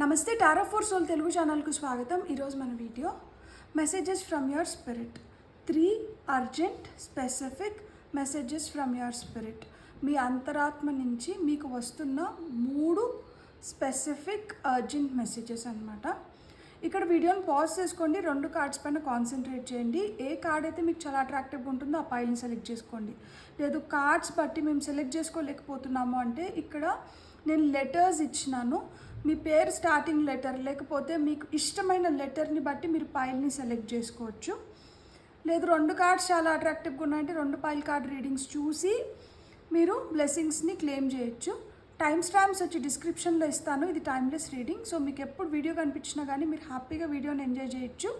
నమస్తే tarot four soul Telugu ఛానల్కు స్వాగతం. ఈరోజు మన video messages from your spirit. 3 urgent specific messages from your spirit. మీ అంతరాత్మ నుంచి మీకు వస్తున్న 3 స్పెసిఫిక్ అర్జెంట్ మెసేజెస్ అన్నమాట. ఇక్కడ వీడియోని పాజ్ చేసుకోండి, 2 కార్డ్స్ పైన కాన్సన్ట్రేట్ చేయండి. ఏ కార్డ్ అయితే మీకు చాలా అట్రాక్టివ్గా ఉంటుందో ఆ పైల్ని సెలెక్ట్ చేసుకోండి. లేదు కార్డ్స్ బట్టి మేము సెలెక్ట్ చేసుకోలేకపోతున్నాము అంటే ఇక్కడ నేను లెటర్స్ ఇచ్చినాను. మీ పేరు స్టార్టింగ్ లెటర్ లేకపోతే మీకు ఇష్టమైన లెటర్ని బట్టి మీరు పైల్ని సెలెక్ట్ చేసుకోవచ్చు. లేదు 2 కార్డ్స్ చాలా అట్రాక్టివ్గా ఉన్నాయంటే 2 పైల్ కార్డ్ రీడింగ్స్ చూసి మీరు బ్లెస్సింగ్స్ని క్లెయిమ్ చేయొచ్చు. టైమ్ స్టాంప్స్ వచ్చి డిస్క్రిప్షన్లో ఇస్తాను. ఇది టైమ్లెస్ రీడింగ్. సో మీకు ఎప్పుడు వీడియో కనిపించినా కానీ మీరు హ్యాపీగా వీడియోని ఎంజాయ్ చేయొచ్చు,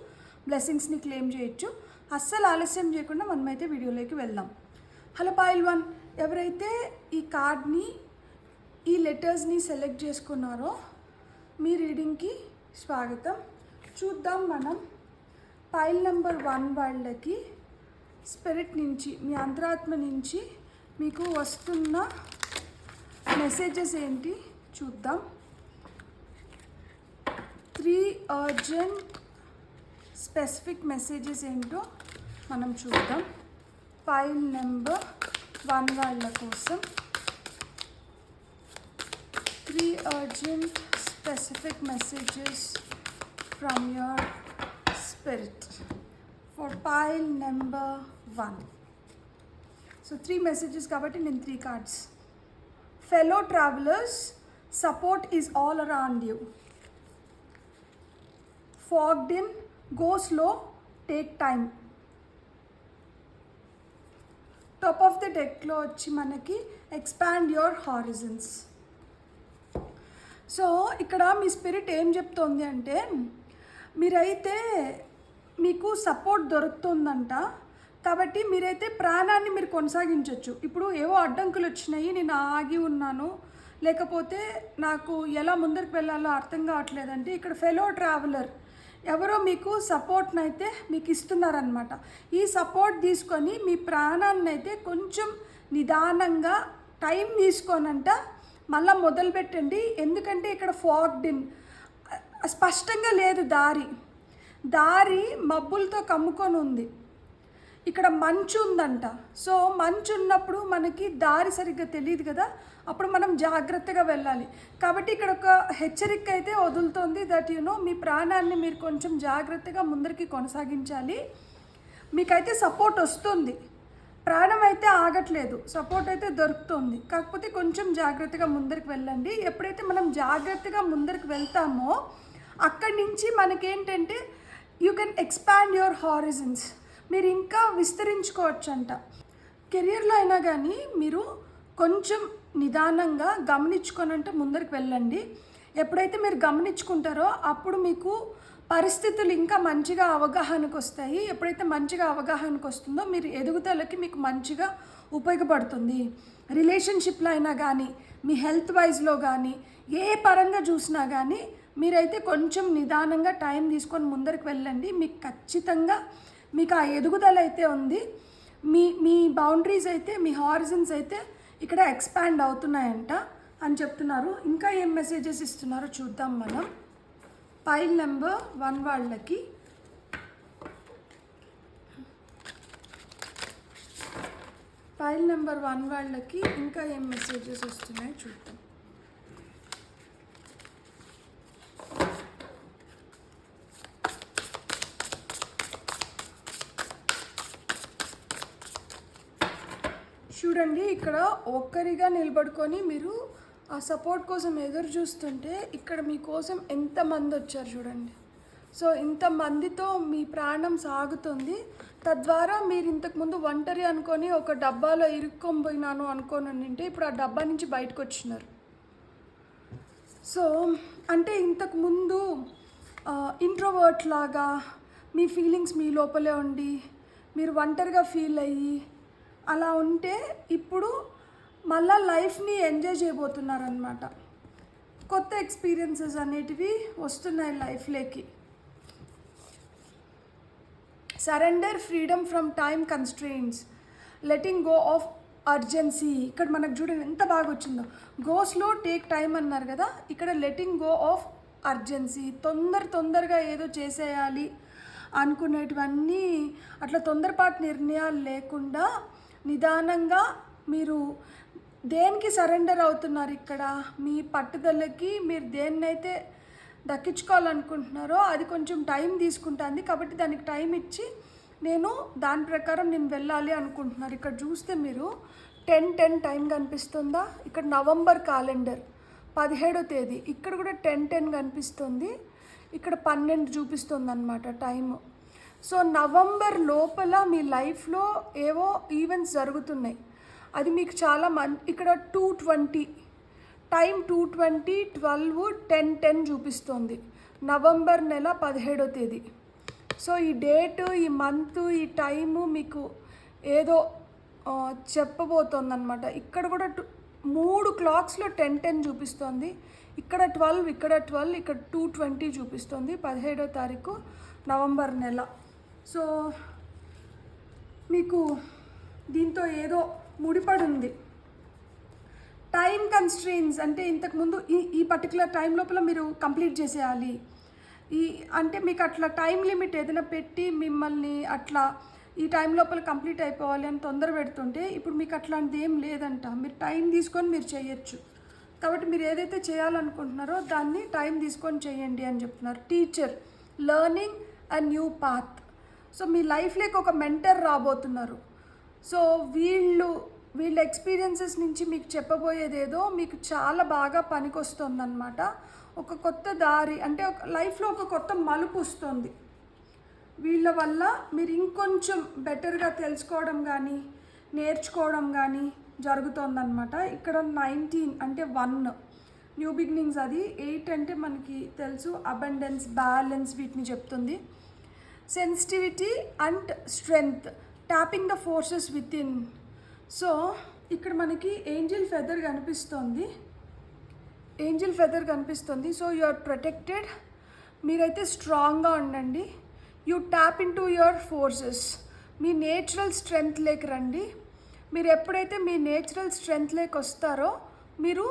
బ్లెస్సింగ్స్ని క్లెయిమ్ చేయొచ్చు. అస్సలు ఆలస్యం చేయకుండా మనమైతే వీడియోలోకి వెళ్దాం. హలో పైల్ 1, ఎవరైతే ఈ కార్డ్ని ఈ లెటర్స్ని సెలెక్ట్ చేసుకున్నారో మీ రీడింగ్కి స్వాగతం. చూద్దాం మనం పైల్ నెంబర్ 1 వాళ్ళకి స్పిరిట్ నుంచి, మీ అంతరాత్మ నుంచి మీకు వస్తున్న మెసేజెస్ ఏంటి చూద్దాం. 3 అర్జెంట్ స్పెసిఫిక్ మెసేజెస్ ఏంటో మనం చూద్దాం. పైల్ నెంబర్ 1 వాళ్ళ కోసం 3 urgent specific messages from your spirit for pile number 1. So 3 messages kabatti nenu 3 cards. Fellow travelers, support is all around you. Fogged in, go slow, take time. Top of the deck lo vachi manaki expand your horizons. So ఇక్కడ మీ spirit ఏం చెప్తోంది అంటే మీరైతే మీకు support దొరుకుతుందంట, కాబట్టి మీరైతే ప్రాణాన్ని మీరు కొనసాగించవచ్చు. ఇప్పుడు ఏవో అడ్డంకులు వచ్చినాయి, నేను ఆగి ఉన్నాను, లేకపోతే నాకు ఎలా ముందరికి వెళ్ళాలో అర్థం కావట్లేదంటే ఇక్కడ ఫెలో ట్రావెలర్ ఎవరో మీకు సపోర్ట్ని అయితే మీకు ఇస్తున్నారనమాట. ఈ సపోర్ట్ తీసుకొని మీ ప్రాణాన్ని అయితే కొంచెం నిదానంగా టైం తీసుకోనంట మళ్ళీ మొదలుపెట్టండి. ఎందుకంటే ఇక్కడ ఫాగ్డ్ ఇన్, స్పష్టంగా లేదు దారి మబ్బులతో కమ్ముకొని ఉంది. ఇక్కడ మంచు ఉందంట. సో మంచు ఉన్నప్పుడు మనకి దారి సరిగ్గా తెలియదు కదా, అప్పుడు మనం జాగ్రత్తగా వెళ్ళాలి. కాబట్టి ఇక్కడ ఒక హెచ్చరిక అయితే వదులుతోంది దట్ మీ ప్రాణాన్ని మీరు కొంచెం జాగ్రత్తగా ముందరికి కొనసాగించాలి. మీకైతే సపోర్ట్ వస్తుంది, ప్రాణం అయితే ఆగట్లేదు, సపోర్ట్ అయితే దొరుకుతుంది. కాకపోతే కొంచెం జాగ్రత్తగా ముందరికి వెళ్ళండి. ఎప్పుడైతే మనం జాగ్రత్తగా ముందరికి వెళ్తామో అక్కడి నుంచి మనకేంటంటే you can expand your horizons, మీరు ఇంకా విస్తరించుకోవచ్చంట. కెరియర్లో అయినా కానీ మీరు కొంచెం నిదానంగా గమనించుకోనంటే ముందరికి వెళ్ళండి. ఎప్పుడైతే మీరు గమనించుకుంటారో అప్పుడు మీకు పరిస్థితులు ఇంకా మంచిగా అవగాహనకు వస్తాయి. ఎప్పుడైతే మంచిగా అవగాహనకు వస్తుందో మీరు ఎదుగుదలకి మీకు మంచిగా ఉపయోగపడుతుంది. రిలేషన్షిప్లో అయినా కానీ, మీ హెల్త్ వైజ్లో కానీ, ఏ పరంగా చూసినా కానీ మీరైతే కొంచెం నిదానంగా టైం తీసుకొని ముందరికి వెళ్ళండి. మీకు ఖచ్చితంగా మీకు ఆ ఎదుగుదల అయితే ఉంది. మీ బౌండరీస్ అయితే, మీ హారిజన్స్ అయితే ఇక్కడ ఎక్స్పాండ్ అవుతున్నాయంట అని చెప్తున్నారు. ఇంకా ఏం మెసేజెస్ ఇస్తున్నారో చూద్దాం మనం. పైల్ నెంబర్ 1 వాళ్ళకి పైల్ నెంబర్ 1 వాళ్ళకి ఇంకా ఏం మెసేజెస్ వస్తున్నాయో చూద్దాం. చూడండి, ఇక్కడ ఒక్కరిగా నిలబడుకొని మీరు ఆ సపోర్ట్ కోసం ఎదురు చూస్తుంటే ఇక్కడ మీకోసం ఎంతమంది వచ్చారు చూడండి. సో ఇంతమందితో మీ ప్రాణం సాగుతుంది. తద్వారా మీరు ఇంతకుముందు ఒంటరి అనుకొని ఒక డబ్బాలో ఇరుక్కొని పోయినాను అనుకోనంటే ఇప్పుడు ఆ డబ్బా నుంచి బయటకు వచ్చినారు. సో అంటే ఇంతకుముందు ఇంట్రోవర్ట్ లాగా మీ ఫీలింగ్స్ మీ లోపలే ఉండి మీరు ఒంటరిగా ఫీల్ అయ్యి అలా ఉంటే ఇప్పుడు మళ్ళా లైఫ్ని ఎంజాయ్ చేయబోతున్నారనమాట. కొత్త ఎక్స్పీరియన్సెస్ అనేటివి వస్తున్నాయి లైఫ్లోకి. Surrender freedom from time constraints, letting go of urgency. ఇక్కడ మనకు చూడండి ఎంత బాగా వచ్చిందో. గో స్లో, టేక్ టైం అన్నారు కదా, ఇక్కడ లెటింగ్ గో ఆఫ్ అర్జెన్సీ, తొందరగా ఏదో చేసేయాలి అనుకునేటివన్నీ అట్లా తొందరపాటు నిర్ణయాలు లేకుండా నిదానంగా మీరు దేనికి సరెండర్ అవుతున్నారు, ఇక్కడ మీ పట్టుదలకి మీరు దేన్నైతే దక్కించుకోవాలనుకుంటున్నారో అది కొంచెం టైం తీసుకుంటుంది. కాబట్టి దానికి టైం ఇచ్చి దాని ప్రకారం నేను వెళ్ళాలి అనుకుంటున్నారు. ఇక్కడ చూస్తే మీరు 10 టైం కనిపిస్తుందా, ఇక్కడ నవంబర్ క్యాలెండర్ 17వ తేదీ, ఇక్కడ కూడా 10 కనిపిస్తుంది, ఇక్కడ 12 చూపిస్తుంది అన్నమాట టైము. సో నవంబర్ లోపల మీ లైఫ్లో ఏవో ఈవెంట్స్ జరుగుతున్నాయి, అది మీకు చాలా ఇక్కడ 2:20 టైం 2:20, 12, 10 చూపిస్తుంది, నవంబర్ నెల 17వ తేదీ. సో ఈ డేటు, ఈ మంత్, ఈ టైము మీకు ఏదో చెప్పబోతోంది అనమాట. ఇక్కడ కూడా 3 క్లాక్స్లో 10 చూపిస్తుంది, ఇక్కడ 12, ఇక్కడ 2:20 చూపిస్తుంది, 17వ తారీఖు నవంబర్ నెల. సో మీకు దీంతో ఏదో ముడిపడి ఉంది. టైం కన్స్ట్రెయిన్స్ అంటే ఇంతకుముందు ఈ పర్టికులర్ టైం లోపల మీరు కంప్లీట్ చేసేయాలి, అంటే మీకు అట్లా టైం లిమిట్ ఏదైనా పెట్టి మిమ్మల్ని అట్లా ఈ టైం లోపల కంప్లీట్ అయిపోవాలి అని తొందర పెడుతుంటే ఇప్పుడు మీకు అట్లాంటిది ఏం లేదంట. మీరు టైం తీసుకొని మీరు చేయొచ్చు. కాబట్టి మీరు ఏదైతే చేయాలనుకుంటున్నారో దాన్ని టైం తీసుకొని చేయండి అని చెప్తున్నారు. Teacher, learning a new path. So మీ లైఫ్లోకి ఒక మెంటర్ రాబోతున్నారు. సో వీళ్ళ ఎక్స్పీరియన్సెస్ నుంచి మీకు చెప్పబోయేదేదో మీకు చాలా బాగా పనికొస్తుందన్నమాట. ఒక కొత్త దారి, అంటే ఒక లైఫ్లో ఒక కొత్త మలుపు వస్తుంది. వీళ్ళ వల్ల మీరు ఇంకొంచెం బెటర్గా తెలుసుకోవడం కానీ నేర్చుకోవడం కానీ జరుగుతుందన్నమాట. ఇక్కడ 19 అంటే 1 న్యూ బిగినింగ్స్, అది 8 అంటే మనకి తెలుసు అబండెన్స్, బ్యాలెన్స్, వీటిని చెప్తుంది. Sensitivity and strength, tapping the forces with in. So ఇక్కడ మనకి ఏంజల్ ఫెదర్ కనిపిస్తుంది. సో యు ఆర్ ప్రొటెక్టెడ్, మీరైతే స్ట్రాంగ్గా ఉండండి. You tap in to your forces, me natural strength లేక రండి. మీరు ఎప్పుడైతే మీ నేచురల్ స్ట్రెంగ్త్ లేక వస్తారో మీరు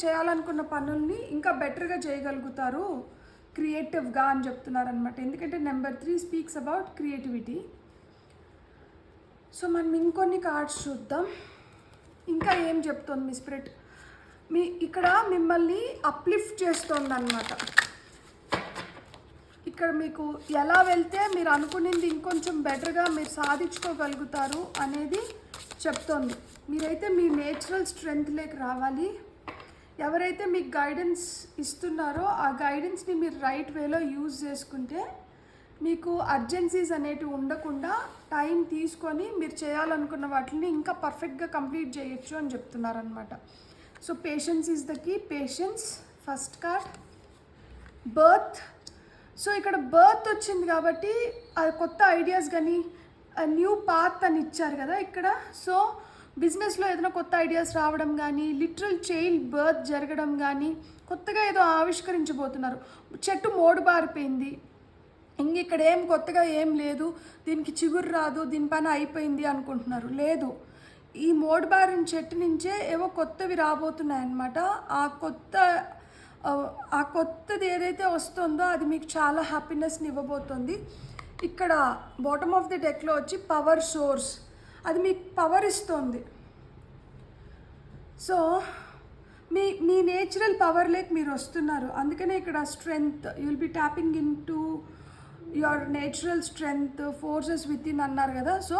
చేయాలనుకున్న పనుల్ని ఇంకా బెటర్గా చేయగలుగుతారు, క్రియేటివ్గా అని చెప్తున్నారు అనమాట. ఎందుకంటే number 3 speaks about creativity. So మనం ఇంకొన్ని కార్డ్స్ చూద్దాం. ఇంకా ఏం చెప్తుంది మీ స్పిరిట్, ఇక్కడ మిమ్మల్ని అప్లిఫ్ట్ చేస్తుంది అనమాట. ఇక్కడ మీకు ఎలా వెళ్తే మీరు అనుకునేది ఇంకొంచెం బెటర్గా మీరు సాధించుకోగలుగుతారు అనేది చెప్తోంది. మీరైతే మీ నేచురల్ స్ట్రెంగ్త్ లేక రావాలి. ఎవరైతే మీకు గైడెన్స్ ఇస్తున్నారో ఆ గైడెన్స్ని మీరు రైట్ వేలో యూజ్ చేసుకుంటే మీకు అర్జెన్సీస్ అనేటివి ఉండకుండా టైం తీసుకొని మీరు చేయాలనుకున్న వాటిని ఇంకా పర్ఫెక్ట్గా కంప్లీట్ చేయొచ్చు అని చెప్తున్నారనమాట. So patience is the key. Patience first card. Birth. So ఇక్కడ బర్త్ వచ్చింది కాబట్టి అది కొత్త ఐడియాస్ కానీ న్యూ పాత్ అని ఇచ్చారు కదా ఇక్కడ. సో బిజినెస్లో ఏదైనా కొత్త ఐడియాస్ రావడం కానీ, లిటరల్ చైల్డ్ బర్త్ జరగడం కానీ, కొత్తగా ఏదో ఆవిష్కరించబోతున్నారు. చెట్టు మోడు బారిపోయింది, ఇక్కడ ఏం కొత్తగా ఏం లేదు, దీనికి చిగురు రాదు, దీని పని అయిపోయింది అనుకుంటున్నారు. లేదు, ఈ మోడుబారిన చెట్టు నుంచే ఏవో కొత్తవి రాబోతున్నాయన్నమాట. ఆ కొత్తది ఏదైతే వస్తుందో అది మీకు చాలా హ్యాపీనెస్ని ఇవ్వబోతుంది. ఇక్కడ బాటమ్ ఆఫ్ ది డెక్లో వచ్చి పవర్ సోర్స్, అది మీకు పవర్ ఇస్తుంది. సో మీ నేచురల్ పవర్ లేక మీరు వస్తున్నారు. అందుకనే ఇక్కడ strength, you will be tapping in to your natural strength, forces with in అన్నారు కదా. సో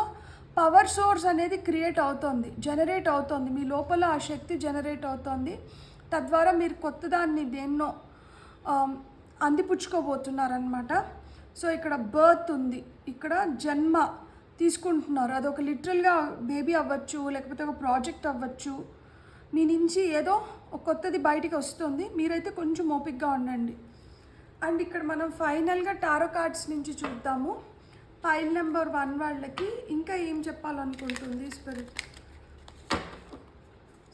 పవర్ సోర్స్ అనేది క్రియేట్ అవుతుంది, జనరేట్ అవుతుంది, మీ లోపల ఆ శక్తి జనరేట్ అవుతుంది. తద్వారా మీరు కొత్త దాన్ని దేన్నో అందిపుచ్చుకోబోతున్నారనమాట. సో ఇక్కడ బర్త్ ఉంది, ఇక్కడ జన్మ తీసుకుంటున్నారు. అదొక లిటరల్గా బేబీ అవ్వచ్చు, లేకపోతే ఒక ప్రాజెక్ట్ అవ్వచ్చు. మీ నుంచి ఏదో ఒక కొత్తది బయటికి వస్తుంది, మీరైతే కొంచెం ఓపికగా ఉండండి. అండ్ ఇక్కడ మనం ఫైనల్గా టారో కార్డ్స్ నుంచి చూద్దాము. పైల్ నెంబర్ 1 వాళ్ళకి ఇంకా ఏం చెప్పాలనుకుంటుంది స్పిరిట్.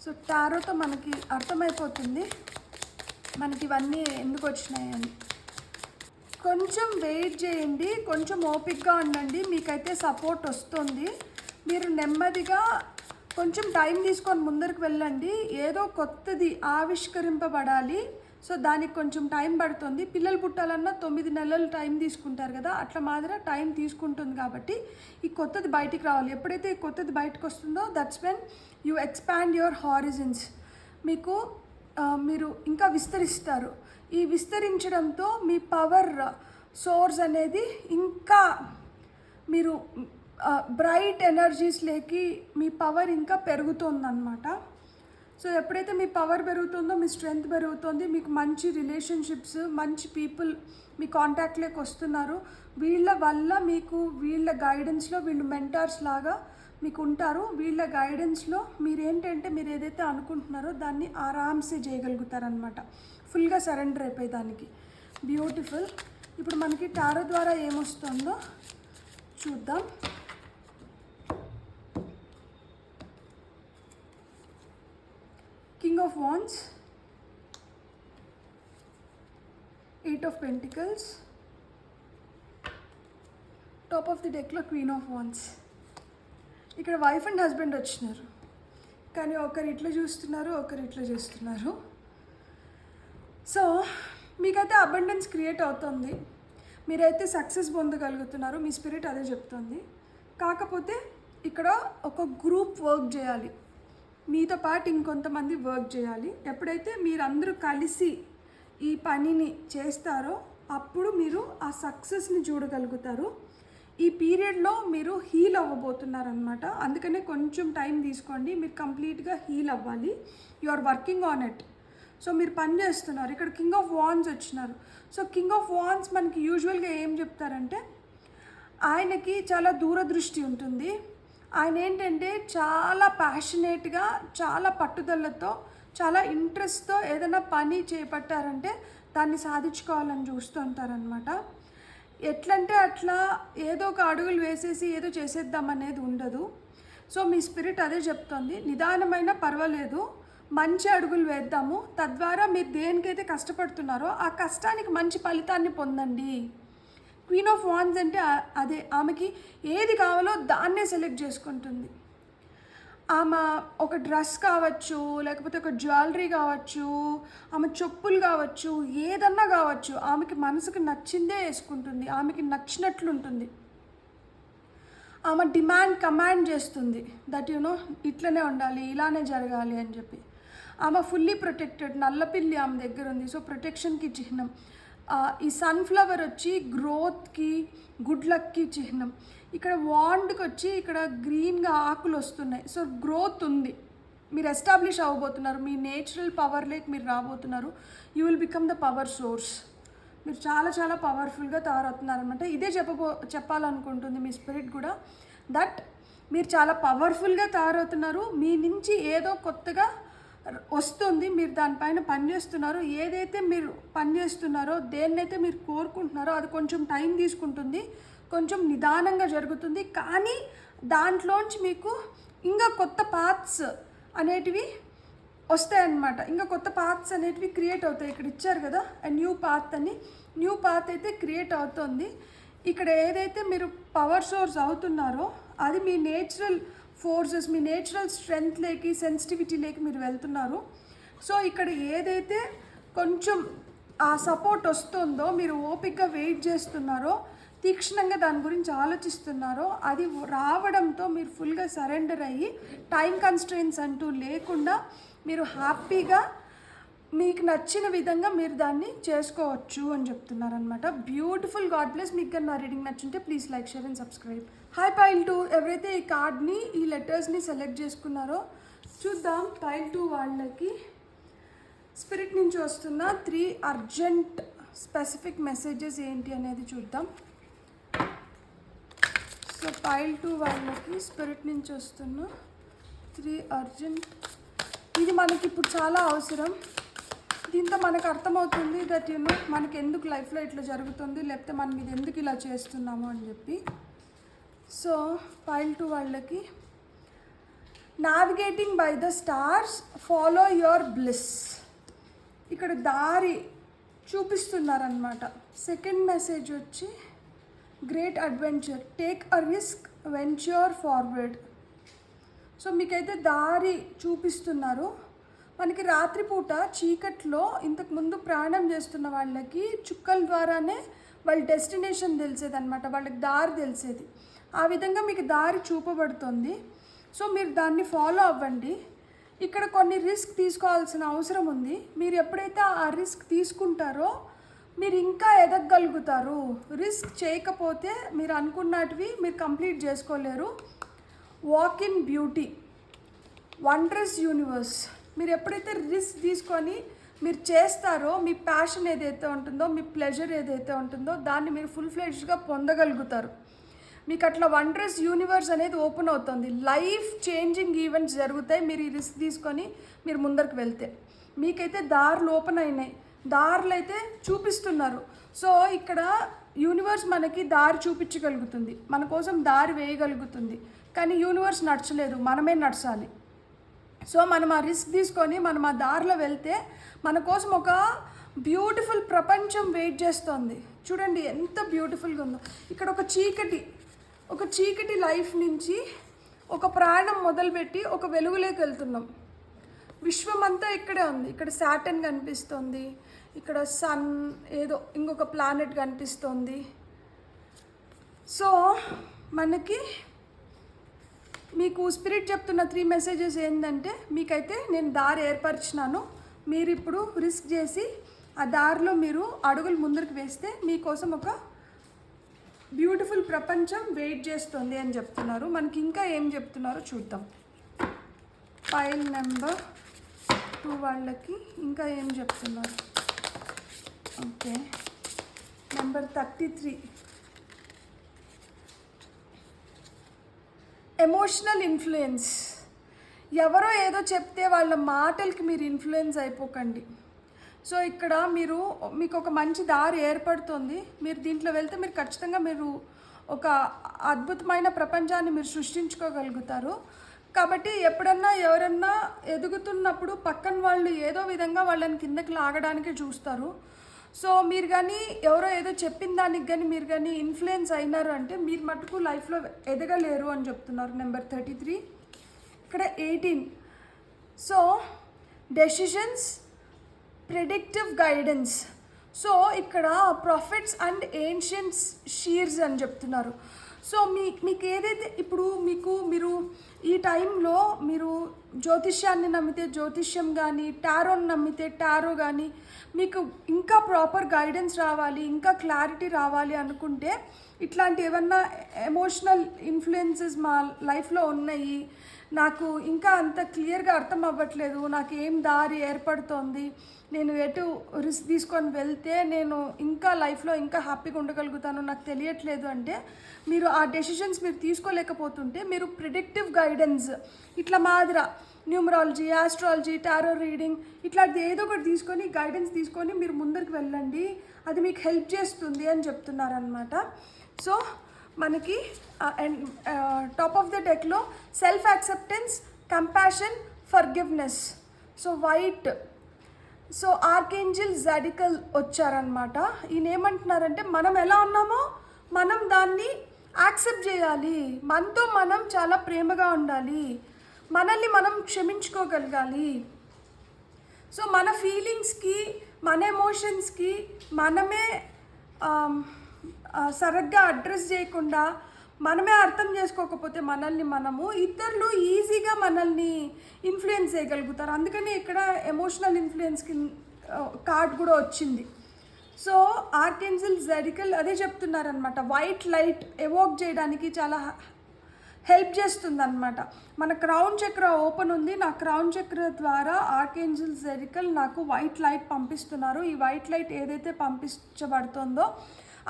సో టారోతో మనకి అర్థమైపోతుంది మనకి ఇవన్నీ ఎందుకు వచ్చినాయి అని. కొంచెం వెయిట్ చేయండి, కొంచెం ఓపికగా ఉండండి, మీకైతే సపోర్ట్ వస్తుంది. మీరు నెమ్మదిగా కొంచెం టైం తీసుకొని ముందరికి వెళ్ళండి. ఏదో కొత్తది ఆవిష్కరింపబడాలి. సో దానికి కొంచెం టైం పడుతుంది. పిల్లలు పుట్టాలన్నా 9 నెలలు టైం తీసుకుంటారు కదా, అట్లా మాదిరి టైం తీసుకుంటుంది. కాబట్టి ఈ కొత్తది బయటికి రావాలి. ఎప్పుడైతే ఈ కొత్తది బయటకు వస్తుందో that's when you expand your horizons. మీకు మీరు ఇంకా విస్తరిస్తారు. ఈ విస్తరించడంతో మీ పవర్ సోర్స్ అనేది ఇంకా మీరు బ్రైట్ ఎనర్జీస్లోకి మీ పవర్ ఇంకా పెరుగుతుందన్నమాట. సో ఎప్పుడైతే మీ పవర్ పెరుగుతుందో మీ స్ట్రెంగ్త్ పెరుగుతుంది. మీకు మంచి రిలేషన్షిప్స్, మంచి పీపుల్ మీ కాంటాక్ట్లోకి వస్తున్నారు. వీళ్ళ వల్ల మీకు వీళ్ళ గైడెన్స్లో వీళ్ళు మెంటార్స్ లాగా మీకు ఉంటారు. వీళ్ళ గైడెన్స్లో మీరేంటంటే మీరు ఏదైతే అనుకుంటున్నారో దాన్ని ఆరామ్సే చేయగలుగుతారనమాట. ఫుల్గా సరెండర్ అయిపోయి దానికి. బ్యూటిఫుల్. ఇప్పుడు మనకి టారో ద్వారా ఏమొస్తుందో చూద్దాం. King of wands, 8 of pentacles, top of the డెక్లో క్వీన్ ఆఫ్ వాండ్స్. ఇక్కడ వైఫ్ అండ్ హస్బెండ్ వచ్చినారు, కానీ ఒకరు ఇట్లా చూస్తున్నారు, ఒకరు ఇట్లా చూస్తున్నారు. సో మీకైతే అబండెన్స్ క్రియేట్ అవుతుంది, మీరైతే సక్సెస్ పొందగలుగుతున్నారు. మీ స్పిరిట్ అదే చెప్తుంది. కాకపోతే ఇక్కడ ఒక గ్రూప్ వర్క్ చేయాలి, మీతో పాటు ఇంకొంతమంది వర్క్ చేయాలి. ఎప్పుడైతే మీరందరూ కలిసి ఈ పనిని చేస్తారో అప్పుడు మీరు ఆ సక్సెస్ని చూడగలుగుతారు. ఈ పీరియడ్లో మీరు హీల్ అవ్వబోతున్నారనమాట. అందుకనే కొంచెం టైం తీసుకోండి. మీరు కంప్లీట్గా హీల్ అవ్వాలి. You are working on it. So మీరు పని చేస్తున్నారు. ఇక్కడ కింగ్ ఆఫ్ వాండ్స్ వచ్చినారు. సో కింగ్ ఆఫ్ వాండ్స్ మనకి యూజువల్గా ఏం చెప్తారంటే ఆయనకి చాలా దూరదృష్టి ఉంటుంది. ఆయన ఏంటంటే చాలా ప్యాషనేట్గా, చాలా పట్టుదలతో, చాలా ఇంట్రెస్ట్తో ఏదైనా పని చేపట్టారంటే దాన్ని సాధించుకోవాలని చూస్తూ ఉంటారనమాట. ఎట్లంటే అట్లా ఏదో ఒక అడుగులు వేసేసి ఏదో చేసేద్దాం అనేది ఉండదు. సో మీ స్పిరిట్ అదే చెప్తుంది, నిదానమైన పర్వాలేదు, మంచి అడుగులు వేద్దాము. తద్వారా మీరు దేనికైతే కష్టపడుతున్నారో ఆ కష్టానికి మంచి ఫలితాన్ని పొందండి. క్వీన్ ఆఫ్ వాండ్స్ అంటే అదే, ఆమెకి ఏది కావాలో దాన్నే సెలెక్ట్ చేసుకుంటుంది. ఆమె ఒక డ్రెస్ కావచ్చు, లేకపోతే ఒక జ్యువెలరీ కావచ్చు, ఆమె చెప్పులు కావచ్చు, ఏదన్నా కావచ్చు, ఆమెకి మనసుకు నచ్చిందే వేసుకుంటుంది. ఆమెకి నచ్చినట్లుంటుంది. ఆమె కమాండ్ చేస్తుంది దట్ ఇట్లనే ఉండాలి, ఇలానే జరగాలి అని చెప్పి. ఆమె ఫుల్లీ ప్రొటెక్టెడ్. నల్లపిల్లి ఆమె దగ్గర ఉంది. సో ప్రొటెక్షన్కి చిహ్నం. ఈ సన్ఫ్లవర్ వచ్చి గ్రోత్కి, గుడ్ లక్కి చిహ్నం. ఇక్కడ వాండ్కి వచ్చి ఇక్కడ గ్రీన్గా ఆకులు వస్తున్నాయి. సో గ్రోత్ ఉంది. మీరు ఎస్టాబ్లిష్ అవ్వబోతున్నారు. మీ నేచురల్ పవర్ లేక్ మీరు రాబోతున్నారు. You will become the power source. మీరు చాలా చాలా పవర్ఫుల్గా తయారవుతున్నారనమాట. ఇదే చెప్పాలనుకుంటుంది మీ స్పిరిట్ కూడా, దట్ మీరు చాలా పవర్ఫుల్గా తయారవుతున్నారు. మీ నుంచి ఏదో కొత్తగా వస్తుంది, మీరు దానిపైన పనిచేస్తున్నారు. ఏదైతే మీరు పనిచేస్తున్నారో, దేన్నైతే మీరు కోరుకుంటున్నారో అది కొంచెం టైం తీసుకుంటుంది, కొంచెం నిదానంగా జరుగుతుంది. కానీ దాంట్లోంచి మీకు ఇంకా కొత్త పాత్స్ అనేటివి వస్తాయన్నమాట. ఇంకా కొత్త పాత్స్ అనేటివి క్రియేట్ అవుతాయి. ఇక్కడ ఇచ్చారు కదా న్యూ పాత్ అని, న్యూ పాత్ అయితే క్రియేట్ అవుతుంది. ఇక్కడ ఏదైతే మీరు పవర్ సోర్స్ అవుతున్నారో అది మీ నేచురల్ ఫోర్సెస్, మీ నేచురల్ స్ట్రెంగ్త్లోకి, సెన్సిటివిటీలోకి మీరు వెళ్తున్నారు. సో ఇక్కడ ఏదైతే కొంచెం ఆ సపోర్ట్ వస్తుందో, మీరు ఓపికగా వెయిట్ చేస్తున్నారో, తీక్షణంగా దాని గురించి ఆలోచిస్తున్నారో, అది రావడంతో మీరు ఫుల్గా సరెండర్ అయ్యి టైం కన్స్ట్రెయిన్స్ అంటూ లేకుండా మీరు హ్యాపీగా మీకు నచ్చిన విధంగా మీరు దాన్ని చేసుకోవచ్చు అని చెప్తున్నారనమాట. బ్యూటిఫుల్. God bless. మీకు కానీ నా రీడింగ్ నచ్చుంటే please like, share and subscribe. Hi pile 2. ఎవరైతే ఈ కార్డ్ని, ఈ లెటర్స్ని సెలెక్ట్ చేసుకున్నారో చూద్దాం. పైల్ 2 వాళ్ళకి స్పిరిట్ నుంచి వస్తున్న 3 అర్జెంట్ స్పెసిఫిక్ మెసేజెస్ ఏంటి అనేది చూద్దాం. సో పైల్ 2 వాళ్ళకి స్పిరిట్ నుంచి వస్తున్న 3 అర్జెంట్, ఇది మనకి ఇప్పుడు చాలా అవసరం. దీంతో మనకు అర్థమవుతుంది దట్ మనకి ఎందుకు లైఫ్లో ఇట్లా జరుగుతుంది, లేకపోతే మనం ఇది ఎందుకు ఇలా చేస్తున్నాము అని చెప్పి. సో పైల్ 2 వాళ్ళకి navigating by the stars, follow your bliss. ఇక్కడ దారి చూపిస్తున్నారనమాట. సెకండ్ మెసేజ్ వచ్చి great adventure, take a risk, venture forward. So మీకైతే దారి చూపిస్తున్నారు. మనకి రాత్రిపూట చీకట్లో ఇంతకుముందు ప్రయాణం చేస్తున్న వాళ్ళకి చుక్కల ద్వారానే వాళ్ళ డెస్టినేషన్ తెలిసేది అనమాట, వాళ్ళకి దారి తెలిసేది. ఆ విధంగా మీకు దారి చూపబడుతుంది. సో మీరు దాన్ని ఫాలో అవ్వండి. ఇక్కడ కొన్ని రిస్క్ తీసుకోవాల్సిన అవసరం ఉంది. మీరు ఎప్పుడైతే ఆ రిస్క్ తీసుకుంటారో మీరు ఇంకా ఎదగగలుగుతారు. రిస్క్ చేయకపోతే మీరు అనుకున్నటివి మీరు కంప్లీట్ చేసుకోలేరు. Walk in beauty, wondrous universe. మీరు ఎప్పుడైతే రిస్క్ తీసుకొని మీరు చేస్తారో మీ ప్యాషన్ ఏదైతే ఉంటుందో, మీ ప్లెజర్ ఏదైతే ఉంటుందో దాన్ని మీరు ఫుల్ ఫ్లెడ్జ్గా పొందగలుగుతారు. మీకు అట్లా వండరస్ యూనివర్స్ అనేది ఓపెన్ అవుతుంది. లైఫ్ చేంజింగ్ ఈవెంట్స్ జరుగుతాయి మీరు ఈ రిస్క్ తీసుకొని మీరు ముందరికి వెళ్తే. మీకైతే దారులు ఓపెన్ అయినాయి, దారులు అయితే చూపిస్తున్నారు. సో ఇక్కడ యూనివర్స్ మనకి దారి చూపించగలుగుతుంది, మన కోసం దారి వేయగలుగుతుంది. కానీ యూనివర్స్ నడచలేదు, మనమే నడచాలి. సో మనం ఆ రిస్క్ తీసుకొని మనం ఆ దారిలో వెళ్తే మన కోసం ఒక బ్యూటిఫుల్ ప్రపంచం వెయిట్ చేస్తుంది. చూడండి ఎంత బ్యూటిఫుల్గా ఉందో. ఇక్కడ ఒక చీకటి లైఫ్ నుంచి ఒక ప్రయాణం మొదలుపెట్టి ఒక వెలుగులోకి వెళ్తున్నాం. విశ్వం అంతా ఇక్కడే ఉంది. ఇక్కడ సాటర్న్ కనిపిస్తుంది, ఇక్కడ సన్ ఏదో ఇంకొక ప్లానెట్ కనిపిస్తుంది. సో మనకి మీకు స్పిరిట్ చెప్తున్న 3 మెసేజెస్ ఏంటంటే, మీకైతే నేను దారి ఏర్పరిచినాను, మీరు ఇప్పుడు రిస్క్ చేసి ఆ దారిలో మీరు అడుగులు ముందరికి వేస్తే మీకోసం ఒక బ్యూటిఫుల్ ప్రపంచం వెయిట్ చేస్తుంది అని చెప్తున్నారు. మనకి ఇంకా ఏం చెప్తున్నారో చూద్దాం. ఫైల్ నెంబర్ 2 వాళ్ళకి ఇంకా ఏం చెప్తున్నారు. Okay, number 33, emotional influence. ఎవరో ఏదో చెప్తే వాళ్ళ మాటలకి మీరు ఇన్ఫ్లుయెన్స్ అయిపోకండి. సో ఇక్కడ మీకు ఒక మంచి దారి ఏర్పడుతుంది. మీరు దీంట్లో వెళ్తే మీరు ఖచ్చితంగా మీరు ఒక అద్భుతమైన ప్రపంచాన్ని మీరు సృష్టించుకోగలుగుతారు. కాబట్టి ఎప్పుడన్నా ఎవరన్నా ఎదుగుతున్నప్పుడు పక్కన వాళ్ళు ఏదో విధంగా వాళ్ళని కిందకి లాగడానికి చూస్తారు. సో మీరు కానీ ఎవరో ఏదో చెప్పిన దానికి కానీ మీరు కానీ ఇన్ఫ్లుయెన్స్ అయినారు అంటే మీరు మటుకు లైఫ్లో ఎదగలేరు అని చెప్తున్నారు. నెంబర్ 33. ఇక్కడ 18. So decisions, predictive guidance. So ఇక్కడ ప్రాఫిట్స్ అండ్ ఏన్షియన్స్ షీర్స్ అని చెప్తున్నారు. సో మీకు ఏదైతే ఇప్పుడు మీరు ఈ టైంలో మీరు జ్యోతిష్యాన్ని నమ్మితే జ్యోతిష్యం కానీ, టారోని నమ్మితే టారో కానీ, మీకు ఇంకా ప్రాపర్ గైడెన్స్ రావాలి, ఇంకా క్లారిటీ రావాలి అనుకుంటే ఇట్లాంటి ఏమన్నా ఎమోషనల్ ఇన్ఫ్లుయెన్సెస్ మా లైఫ్లో ఉన్నాయి, నాకు ఇంకా అంత క్లియర్గా అర్థం అవ్వట్లేదు, నాకు ఏం దారి ఏర్పడుతోంది, నేను ఎటు రిస్క్ తీసుకొని వెళ్తే నేను ఇంకా లైఫ్లో ఇంకా హ్యాపీగా ఉండగలుగుతాను నాకు తెలియట్లేదు అంటే, మీరు ఆ డెసిషన్స్ మీరు తీసుకోలేకపోతుంటే మీరు ప్రిడిక్టివ్ గైడెన్స్ ఇట్లా మాదిర న్యూమరాలజీ, ఆస్ట్రాలజీ, టారో రీడింగ్ ఇట్లాంటిది ఏదో ఒకటి తీసుకొని గైడెన్స్ తీసుకొని మీరు ముందరికి వెళ్ళండి, అది మీకు హెల్ప్ చేస్తుంది అని చెప్తున్నారనమాట. సో మనకి టాప్ ఆఫ్ ద డెక్లో self acceptance, compassion, forgiveness. So white. So archangel Zadkiel వచ్చారనమాట. ఈయన ఏమంటున్నారంటే మనం ఎలా ఉన్నామో మనం దాన్ని యాక్సెప్ట్ చేయాలి, మనతో మనం చాలా ప్రేమగా ఉండాలి, మనల్ని మనం క్షమించుకోగలగాలి. సో మన ఫీలింగ్స్కి, మన ఎమోషన్స్కి మనమే సరిగ్గా అడ్రస్ చేయకుండా, మనమే అర్థం చేసుకోకపోతే మనల్ని మనము, ఇతరులు ఈజీగా మనల్ని ఇన్ఫ్లుయెన్స్ చేయగలుగుతారు. అందుకని ఇక్కడ ఎమోషనల్ ఇన్ఫ్లుయెన్స్కి కార్డ్ కూడా వచ్చింది. సో ఆర్కేంజిల్ జాడికల్ అదే చెప్తున్నారనమాట, వైట్ లైట్ ఎవోక్ చేయడానికి చాలా హెల్ప్ చేస్తుంది అనమాట. మన క్రౌన్ చక్ర ఓపెన్ ఉంది, నా క్రౌన్ చక్ర ద్వారా ఆర్కేంజిల్ జాడికల్ నాకు వైట్ లైట్ పంపిస్తున్నారు. ఈ వైట్ లైట్ ఏదైతే పంపించబడుతుందో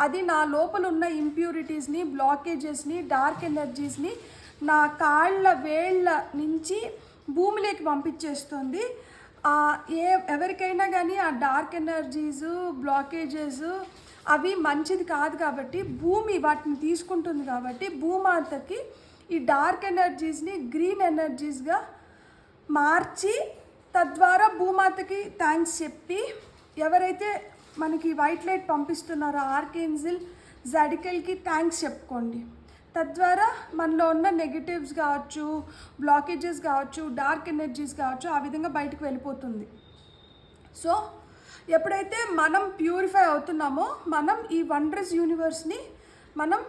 అది నా లోపల ఉన్న ఇంప్యూరిటీస్ని, బ్లాకేజెస్ని, డార్క్ ఎనర్జీస్ని నా కాళ్ళ వేళ్ళ నుంచి భూమిలోకి పంపించేస్తుంది. ఎవరికైనా కానీ ఆ డార్క్ ఎనర్జీస్, బ్లాకేజెస్ అవి మంచిది కాదు కాబట్టి భూమి వాటిని తీసుకుంటుంది. కాబట్టి భూమాతకి ఈ డార్క్ ఎనర్జీస్ని గ్రీన్ ఎనర్జీస్గా మార్చి తద్వారా భూమాతకి థ్యాంక్స్ చెప్పి, ఎవరైతే మనకి వైట్ లైట్ పంపిస్తున్నారో ఆర్కేంజిల్ జాడికల్కి థ్యాంక్స్ చెప్పుకోండి. తద్వారా మనలో ఉన్న నెగిటివ్స్ కావచ్చు, బ్లాకేజెస్ కావచ్చు, డార్క్ ఎనర్జీస్ కావచ్చు, ఆ విధంగా బయటకు వెళ్ళిపోతుంది. సో ఎప్పుడైతే మనం ప్యూరిఫై అవుతున్నామో మనం ఈ వండరస్ యూనివర్స్ని మనం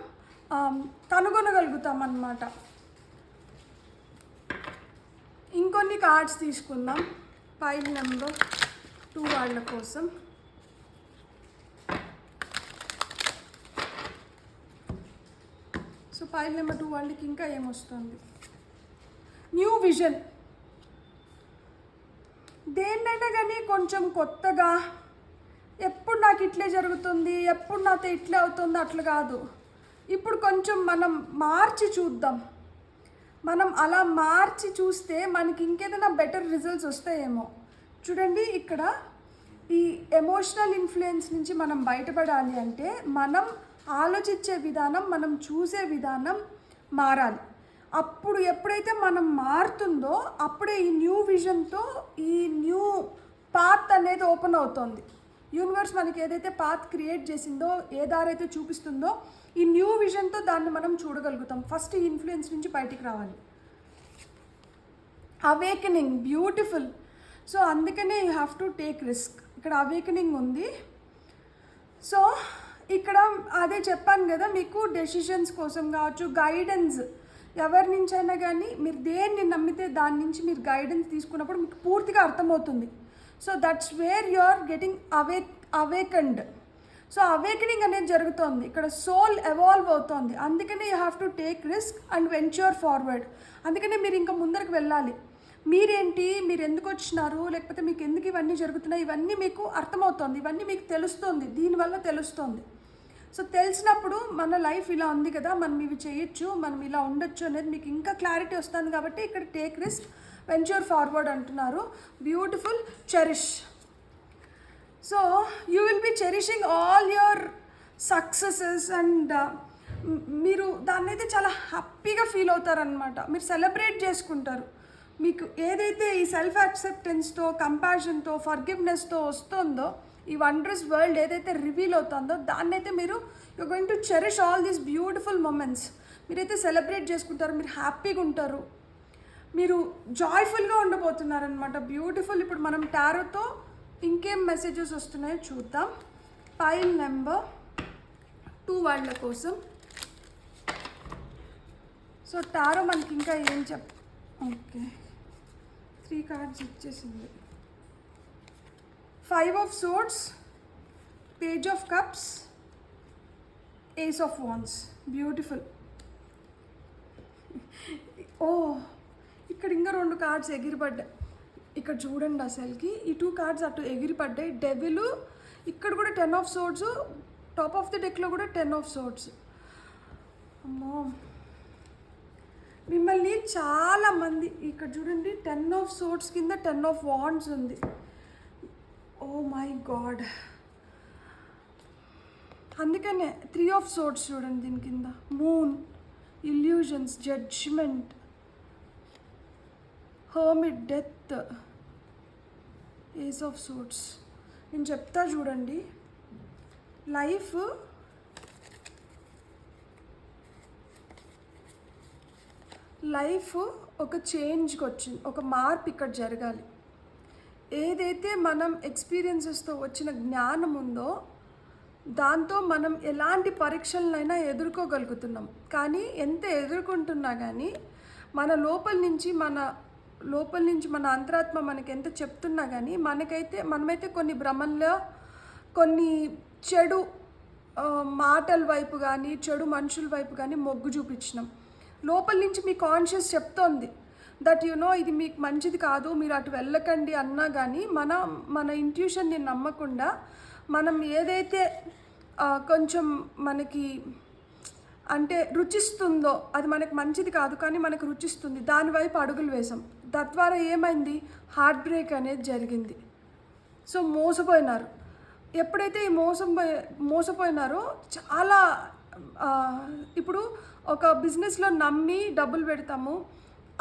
కనుగొనగలుగుతాం అన్నమాట. ఇంకొన్ని కార్డ్స్ తీసుకుందాం పైల్ నెంబర్ 2 వాళ్ళ కోసం. సో పైల్ నెంబర్ 2 వాళ్ళకి ఇంకా ఏమొస్తుంది? New vision. దేన్నైనా కానీ కొంచెం కొత్తగా, ఎప్పుడు నాకు ఇట్లే జరుగుతుంది, ఎప్పుడు నాతో ఇట్లే అవుతుంది అట్లా కాదు, ఇప్పుడు కొంచెం మనం మార్చి చూద్దాం. మనం అలా మార్చి చూస్తే మనకి ఇంకేదైనా బెటర్ రిజల్ట్స్ వస్తాయేమో. చూడండి, ఇక్కడ ఈ ఎమోషనల్ ఇన్ఫ్లుయెన్స్ నుంచి మనం బయటపడాలి అంటే మనం ఆలోచించే విధానం, మనం చూసే విధానం మారాలి. అప్పుడు ఎప్పుడైతే మనం మారుతుందో అప్పుడే ఈ న్యూ విజన్తో ఈ న్యూ పాత్ అనేది ఓపెన్ అవుతుంది. యూనివర్స్ మనకి ఏదైతే పాత్ క్రియేట్ చేసిందో, ఏ దారైతే చూపిస్తుందో, ఈ న్యూ విజన్తో దాన్ని మనం చూడగలుగుతాం. ఫస్ట్ ఈ ఇన్ఫ్లుయెన్స్ నుంచి బయటికి రావాలి. Awakening, beautiful. సో అందుకనే you have to take risk. ఇక్కడ అవేకనింగ్ ఉంది. సో ఇక్కడ అదే చెప్పాను కదా, మీకు డెసిషన్స్ కోసం కావచ్చు, గైడెన్స్ ఎవరి నుంచైనా కానీ మీరు దేన్ని నమ్మితే దాని నుంచి మీరు గైడెన్స్ తీసుకున్నప్పుడు మీకు పూర్తిగా అర్థమవుతుంది. So that's where you are getting awakened. So awakening అనేది జరుగుతుంది. ఇక్కడ సోల్ ఎవాల్వ్ అవుతుంది. అందుకనే you have to take risk and venture forward. అందుకనే మీరు ఇంకా ముందరకు వెళ్ళాలి. మీరేంటి, మీరు ఎందుకు వచ్చినారు, లేకపోతే మీకు ఎందుకు ఇవన్నీ జరుగుతున్నాయి, ఇవన్నీ మీకు అర్థమవుతుంది, ఇవన్నీ మీకు తెలుస్తుంది, దీనివల్ల తెలుస్తుంది. సో తెలిసినప్పుడు మన లైఫ్ ఇలా ఉంది కదా, మనం ఇవి చేయొచ్చు, మనం ఇలా ఉండొచ్చు అనేది మీకు ఇంకా క్లారిటీ వస్తుంది. కాబట్టి ఇక్కడ టేక్ రిస్క్, వెంచర్ ఫార్వర్డ్ అంటున్నారు. Beautiful. Cherish. So you will be cherishing all your successes and మీరు దాన్ని అయితే చాలా హ్యాపీగా ఫీల్ అవుతారనమాట. మీరు సెలబ్రేట్ చేసుకుంటారు. మీకు ఏదైతే ఈ సెల్ఫ్ యాక్సెప్టెన్స్తో, కంపాషన్తో, ఫర్గివ్నెస్తో వస్తుందో, ఈ వండరస్ వరల్డ్ ఏదైతే రివీల్ అవుతుందో దాన్నైతే మీరు you going to cherish all these beautiful moments. మీరైతే సెలబ్రేట్ చేసుకుంటారు, మీరు హ్యాపీగా ఉంటారు, మీరు జాయ్ఫుల్గా ఉండబోతున్నారనమాట. బ్యూటిఫుల్. ఇప్పుడు మనం టారోతో ఇంకేం మెసేజెస్ వస్తున్నాయో చూద్దాం. పైల్ నెంబర్ 2 వాళ్ళ కోసం. సో టారో మనకి ఇంకా ఏం ఓకే 3 కార్డ్స్ ఇచ్చేసింది. 5 of swords, page of cups, ace of wands. Beautiful. ఓ ఇక్కడ ఇంకా 2 కార్డ్స్ ఎగిరిపడ్డాయి. ఇక్కడ చూడండి, అసలుకి ఈ 2 కార్డ్స్ అటు ఎగిరిపడ్డాయి. డెవిలు, ఇక్కడ కూడా 10 of swords, top of the డెక్లో కూడా 10 of swords. అమ్మో, మిమ్మల్ని చాలామంది ఇక్కడ చూడండి 10 of swords కింద 10 of wands ఉంది. Oh my god. అందుకనే 3 of swords చూడండి దీని కింద. Moon, illusions, judgement, hermit, death, ace of swords. నేను చెప్తా చూడండి, లైఫ్ ఒక చేంజ్కి వచ్చింది, ఒక మార్పు ఇక్కడ జరగాలి. ఏదైతే మనం ఎక్స్పీరియన్సెస్తో వచ్చిన జ్ఞానం ఉందో దాంతో మనం ఎలాంటి పరీక్షలనైనా ఎదుర్కోగలుగుతున్నాం. కానీ ఎంత ఎదుర్కొంటున్నా కానీ మన లోపల నుంచి మన అంతరాత్మ మనకి ఎంత చెప్తున్నా కానీ మనమైతే కొన్ని భ్రమంలో, కొన్ని చెడు మాటల వైపు కానీ, చెడు మనుషుల వైపు కానీ మొగ్గు చూపించినాం. లోపల నుంచి మీ కాన్షియస్ చెప్తోంది దట్ ఇది మీకు మంచిది కాదు, మీరు అటు వెళ్ళకండి అన్నా కానీ మన ఇంట్యూషన్ని నమ్మకుండా మనం ఏదైతే కొంచెం మనకి అంటే రుచిస్తుందో అది మనకు మంచిది కాదు కానీ మనకు రుచిస్తుంది, దానివైపు అడుగులు వేసాం. తద్వారా ఏమైంది, హార్ట్ బ్రేక్ అనేది జరిగింది. సో మోసపోయినారు. ఎప్పుడైతే ఈ మోసపోయినారో చాలా ఇప్పుడు ఒక బిజినెస్లో నమ్మి డబ్బులు పెడతాము,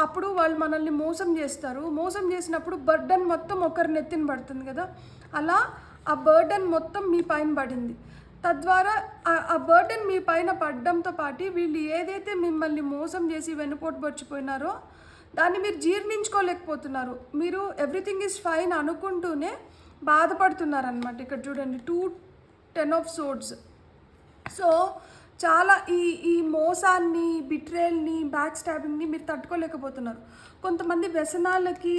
అప్పుడు వాళ్ళు మనల్ని మోసం చేస్తారు. మోసం చేసినప్పుడు బర్డన్ మొత్తం ఒకరి నెత్తిన పడుతుంది కదా, అలా ఆ బర్డన్ మొత్తం మీ పైన పడింది. తద్వారా ఆ బర్డెన్ మీ పైన పడడంతో పాటు వీళ్ళు ఏదైతే మిమ్మల్ని మోసం చేసి వెన్నుపోటు పొడిచిపోయినారో దాన్ని మీరు జీర్ణించుకోలేకపోతున్నారు. మీరు ఎవ్రీథింగ్ ఈజ్ ఫైన్ అనుకుంటూనే బాధపడుతున్నారనమాట. ఇక్కడ చూడండి 2 10 of swords. సో చాలా ఈ మోసాన్ని, బిట్రేల్ని, బ్యాక్ స్టాబింగ్ని మీరు తట్టుకోలేకపోతున్నారు. కొంతమంది వ్యసనాలకి,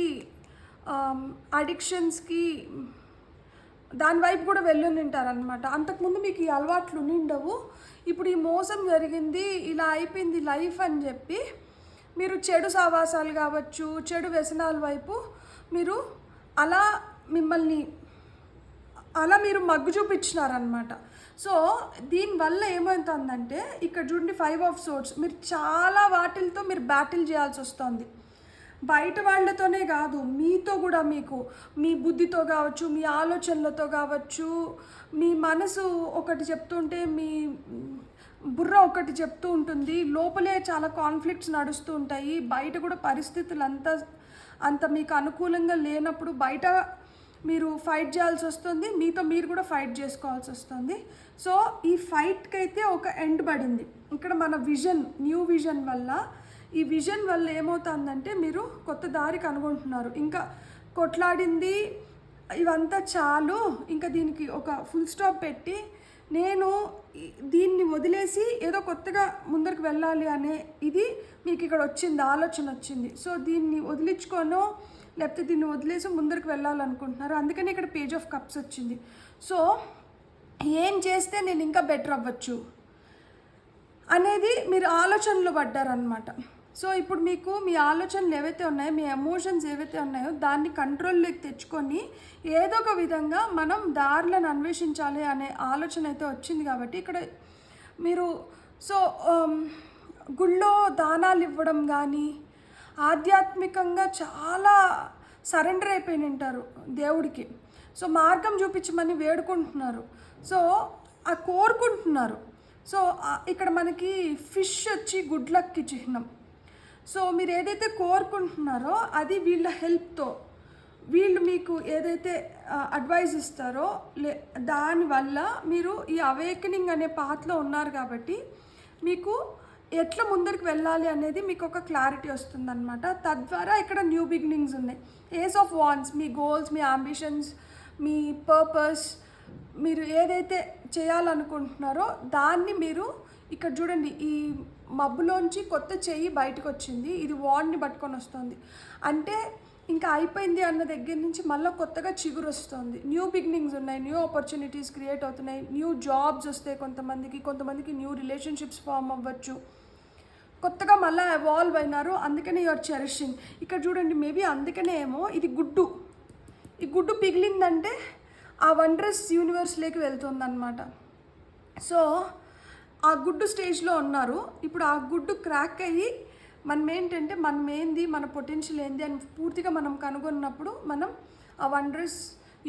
అడిక్షన్స్కి దాని వైపు కూడా వెళ్ళుంటారనమాట. అంతకుముందు మీకు ఈ అలవాట్లు ఉండవు. ఇప్పుడు ఈ మోసం జరిగింది, ఇలా అయిపోయింది లైఫ్ అని చెప్పి మీరు చెడు సావాసాలు కావచ్చు, చెడు వ్యసనాల వైపు మీరు మీరు మగ్గు చూపించినారనమాట. సో దీనివల్ల ఏమవుతుందంటే ఇక్కడ చూడండి 5 of swords. మీరు చాలా వాటిలతో మీరు బ్యాటిల్ చేయాల్సి వస్తుంది. బయట వాళ్ళతోనే కాదు, మీతో కూడా, మీకు మీ బుద్ధితో కావచ్చు, మీ ఆలోచనలతో కావచ్చు, మీ మనసు ఒకటి చెప్తుంటే మీ బుర్ర ఒకటి చెప్తూ ఉంటుంది, లోపలే చాలా కాన్ఫ్లిక్ట్స్ నడుస్తూ ఉంటాయి. బయట కూడా పరిస్థితులు అంత మీకు అనుకూలంగా లేనప్పుడు బయట మీరు ఫైట్ చేయాల్సి వస్తుంది, మీతో మీరు కూడా ఫైట్ చేసుకోవాల్సి వస్తుంది. సో ఈ ఫైట్కి అయితే ఒక ఎండ్ పడింది. ఇక్కడ మన న్యూ విజన్ వల్ల, ఈ విజన్ వల్ల ఏమవుతుందంటే మీరు కొత్త దారి కనుగొంటున్నారు. ఇంకా కొట్లాడింది ఇవంతా చాలు, ఇంకా దీనికి ఒక ఫుల్ స్టాప్ పెట్టి నేను దీన్ని వదిలేసి ఏదో కొత్తగా ముందరికి వెళ్ళాలి అనే ఇది మీకు ఇక్కడ వచ్చింది, ఆలోచన వచ్చింది. సో దీన్ని వదిలించుకోనో లేకపోతే దీన్ని వదిలేసి ముందరికి వెళ్ళాలనుకుంటున్నారు. అందుకని ఇక్కడ పేజ్ ఆఫ్ కప్స్ వచ్చింది. సో ఏం చేస్తే నేను ఇంకా బెటర్ అవ్వచ్చు అనేది మీరు ఆలోచనలో పడ్డారనమాట. సో ఇప్పుడు మీకు మీ ఆలోచనలు ఏవైతే ఉన్నాయో, మీ ఎమోషన్స్ ఏవైతే ఉన్నాయో దాన్ని కంట్రోల్లోకి తెచ్చుకొని ఏదో ఒక విధంగా మనం దారులను అన్వేషించాలి అనే ఆలోచన అయితే వచ్చింది. కాబట్టి ఇక్కడ మీరు గుళ్ళో దానాలు ఇవ్వడం కానీ, ఆధ్యాత్మికంగా చాలా సరెండర్ అయిపోయి ఉంటారు దేవుడికి. సో మార్గం చూపించమని వేడుకుంటున్నారు. సో కోరుకుంటున్నారు. సో ఇక్కడ మనకి ఫిష్ వచ్చి గుడ్ లక్కి చిహ్నం. సో మీరు ఏదైతే కోరుకుంటున్నారో అది వీళ్ళ హెల్ప్తో, వీళ్ళు మీకు ఏదైతే అడ్వైజ్ ఇస్తారో దానివల్ల మీరు ఈ అవేకనింగ్ అనే పాత్లో ఉన్నారు. కాబట్టి మీకు ఎట్లా ముందరికి వెళ్ళాలి అనేది మీకు ఒక క్లారిటీ వస్తుందన్నమాట. తద్వారా ఇక్కడ న్యూ బిగినింగ్స్ ఉన్నాయి. ఏస్ ఆఫ్ వాండ్స్, మీ గోల్స్, మీ అంబిషన్స్, మీ పర్పస్, మీరు ఏదైతే చేయాలనుకుంటున్నారో దాన్ని మీరు ఇక్కడ చూడండి, ఈ మబ్బులోంచి కొత్త చెయ్యి బయటకు వచ్చింది. ఇది వాండ్ని పట్టుకొని వస్తుంది. అంటే ఇంకా అయిపోయింది అన్న దగ్గర నుంచి మళ్ళీ కొత్తగా చిగురు వస్తుంది. న్యూ బిగినింగ్స్ ఉన్నాయి, న్యూ ఆపర్చునిటీస్ క్రియేట్ అవుతున్నాయి, న్యూ జాబ్స్ వస్తాయి కొంతమందికి న్యూ రిలేషన్షిప్స్ ఫామ్ అవ్వచ్చు, కొత్తగా మళ్ళీ ఎవాల్వ్ అయినారు. అందుకనే యూఆర్ చెరిషింగ్. ఇక్కడ చూడండి, మేబీ అందుకనే ఏమో ఈ గుడ్డు పిగిలిందంటే ఆ వండరస్ యూనివర్స్లోకి వెళ్తుందన్నమాట. సో ఆ గుడ్డు స్టేజ్లో ఉన్నారు. ఇప్పుడు ఆ గుడ్డు క్రాక్ అయ్యి మనం ఏంటంటే మనం ఏంది, మన పొటెన్షియల్ ఏంది అని పూర్తిగా మనం కనుగొన్నప్పుడు మనం ఆ వండరస్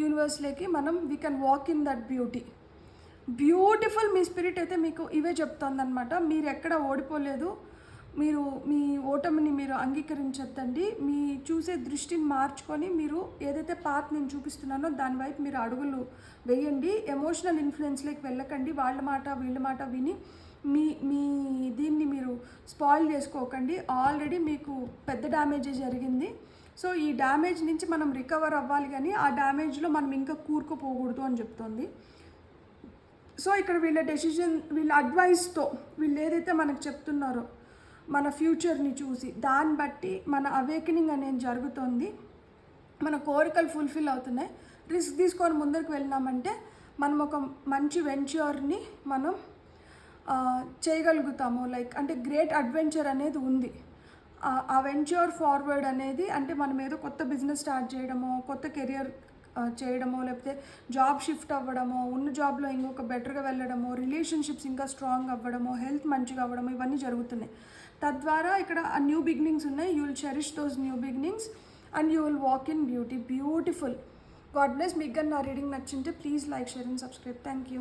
యూనివర్స్లోకి we can walk in that beautiful. మీ స్పిరిట్ అయితే మీకు ఇవే చెప్తుందన్నమాట. మీరు ఎక్కడ ఓడిపోలేదు, మీరు మీ ఓటమిని మీరు అంగీకరించొద్దండి. మీ చూసే దృష్టిని మార్చుకొని మీరు ఏదైతే పాత్ నేను చూపిస్తున్నానో దాని వైపు మీరు అడుగులు వేయండి. ఎమోషనల్ ఇన్ఫ్లుయెన్స్లోకి వెళ్ళకండి. వాళ్ళ మాట వీళ్ళ మాట విని మీ దీన్ని మీరు స్పాయిల్ చేసుకోకండి. ఆల్రెడీ మీకు పెద్ద డ్యామేజే జరిగింది. సో ఈ డ్యామేజ్ నుంచి మనం రికవర్ అవ్వాలి, కానీ ఆ డ్యామేజ్లో మనం ఇంకా కూరుకుపోకూడదు అని చెప్తోంది. సో ఇక్కడ వీళ్ళ డెసిషన్, వీళ్ళ అడ్వైస్తో వీళ్ళు ఏదైతే మనకు చెప్తున్నారో మన ఫ్యూచర్ని చూసి దాన్ని బట్టి మన అవేకనింగ్ అనేది జరుగుతుంది. మన కోరికలు ఫుల్ఫిల్ అవుతున్నాయి. రిస్క్ తీసుకొని ముందరికి వెళ్ళినామంటే మనం ఒక మంచి వెంచర్ని మనం చేయగలుగుతాము. అంటే గ్రేట్ అడ్వెంచర్ అనేది ఉంది. ఆ వెంచర్ ఫార్వర్డ్ అనేది అంటే మనం ఏదో కొత్త బిజినెస్ స్టార్ట్ చేయడమో, కొత్త కెరియర్ చేయడమో, లేకపోతే జాబ్ షిఫ్ట్ అవ్వడమో, ఉన్న జాబ్లో ఇంకొక బెటర్గా వెళ్ళడమో, రిలేషన్షిప్స్ ఇంకా స్ట్రాంగ్ అవ్వడమో, హెల్త్ మంచిగా అవ్వడమో, ఇవన్నీ జరుగుతున్నాయి. తద్వారా ఇక్కడ ఆ న్యూ బిగినింగ్స్ ఉన్నాయి. You will cherish those new beginnings and you will walk in beautiful. God bless. మీకు నా రీడింగ్ నచ్చింటే please like, share and subscribe. Thank you.